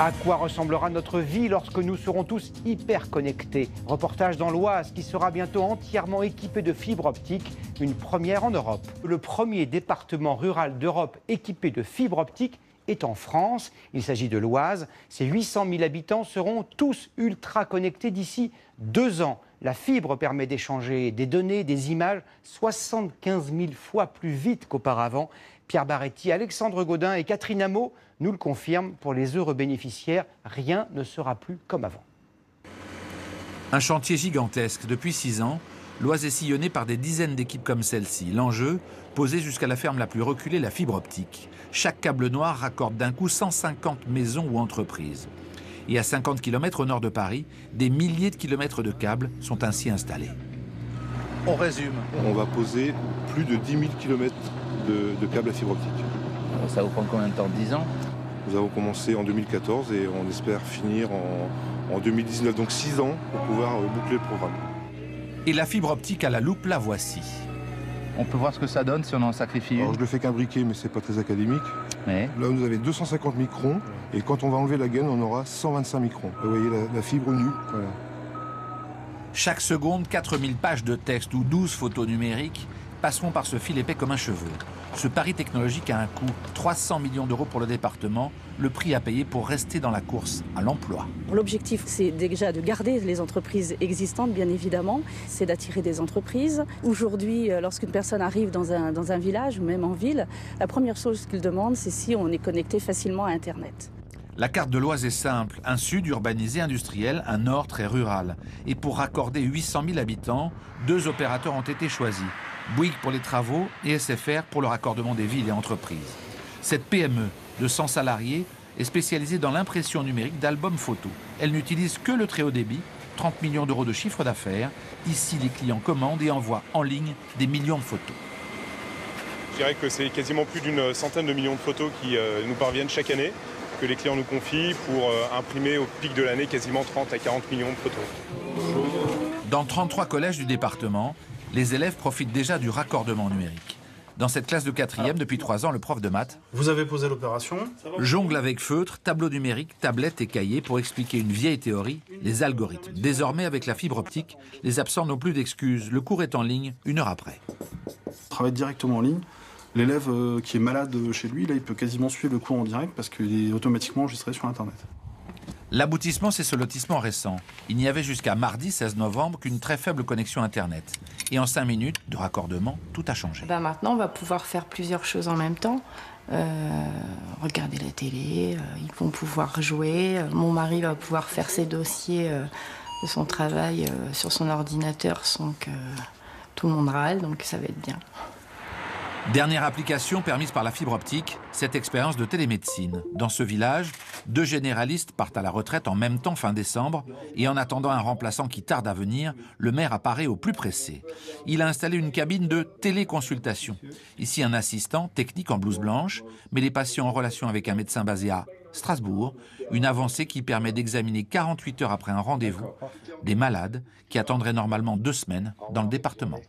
À quoi ressemblera notre vie lorsque nous serons tous hyper connectés? Reportage dans l'Oise qui sera bientôt entièrement équipé de fibre optique, une première en Europe. Le premier département rural d'Europe équipé de fibre optique est en France. Il s'agit de l'Oise. Ses 800 000 habitants seront tous ultra connectés d'ici 2 ans. La fibre permet d'échanger des données, des images 75 000 fois plus vite qu'auparavant. Pierre Barretti, Alexandre Gaudin et Catherine Hameau nous le confirment. Pour les heureux bénéficiaires, rien ne sera plus comme avant. Un chantier gigantesque. Depuis 6 ans, l'Oise est sillonnée par des dizaines d'équipes comme celle-ci. L'enjeu, poser jusqu'à la ferme la plus reculée la fibre optique. Chaque câble noir raccorde d'un coup 150 maisons ou entreprises. Et à 50 km au nord de Paris, des milliers de kilomètres de câbles sont ainsi installés. On résume. On va poser plus de 10 000 km de câbles à fibre optique. Ça va prendre combien de temps? 10 ans? Nous avons commencé en 2014 et on espère finir en 2019, donc 6 ans pour pouvoir boucler le programme. Et la fibre optique à la loupe, la voici. On peut voir ce que ça donne si on en sacrifie une. Alors je le fais qu'un briquet, mais c'est pas très académique. Mais... Là, vous avez 250 microns et quand on va enlever la gaine, on aura 125 microns. Vous voyez la fibre nue. Voilà. Chaque seconde, 4000 pages de texte ou 12 photos numériques passeront par ce fil épais comme un cheveu. Ce pari technologique a un coût, 300 millions d'euros pour le département, le prix à payer pour rester dans la course à l'emploi. L'objectif, c'est déjà de garder les entreprises existantes, bien évidemment. C'est d'attirer des entreprises. Aujourd'hui, lorsqu'une personne arrive dans un village ou même en ville, la première chose qu'il demande, c'est si on est connecté facilement à Internet. La carte de l'Oise est simple, un sud urbanisé industriel, un nord très rural. Et pour raccorder 800 000 habitants, 2 opérateurs ont été choisis. Bouygues pour les travaux et SFR pour le raccordement des villes et entreprises. Cette PME de 100 salariés est spécialisée dans l'impression numérique d'albums photos. Elle n'utilise que le très haut débit, 30 millions d'euros de chiffre d'affaires. Ici, les clients commandent et envoient en ligne des millions de photos. Je dirais que c'est quasiment plus d'une centaine de millions de photos qui nous parviennent chaque année, que les clients nous confient pour imprimer au pic de l'année quasiment 30 à 40 millions de photos. Dans 33 collèges du département, les élèves profitent déjà du raccordement numérique. Dans cette classe de 4e, depuis 3 ans, le prof de maths Vous avez posé l'opération. jongle avec feutre, tableau numérique, tablette et cahier pour expliquer une vieille théorie, les algorithmes. Désormais, avec la fibre optique, les absents n'ont plus d'excuses. Le cours est en ligne 1 heure après. On travaille directement en ligne. L'élève qui est malade chez lui, là, il peut quasiment suivre le cours en direct parce qu'il est automatiquement enregistré sur Internet. L'aboutissement, c'est ce lotissement récent. Il n'y avait jusqu'à mardi 16 novembre qu'une très faible connexion Internet. Et en 5 minutes de raccordement, tout a changé. Maintenant, on va pouvoir faire plusieurs choses en même temps. Regarder la télé, ils vont pouvoir jouer. Mon mari va pouvoir faire ses dossiers de son travail sur son ordinateur sans que tout le monde râle, donc ça va être bien. Dernière application permise par la fibre optique, cette expérience de télémédecine. Dans ce village, 2 généralistes partent à la retraite en même temps fin décembre et en attendant un remplaçant qui tarde à venir, le maire apparaît au plus pressé. Il a installé une cabine de téléconsultation. Ici un assistant technique en blouse blanche, mais les patients en relation avec un médecin basé à Strasbourg, une avancée qui permet d'examiner 48 heures après un rendez-vous des malades qui attendraient normalement 2 semaines dans le département.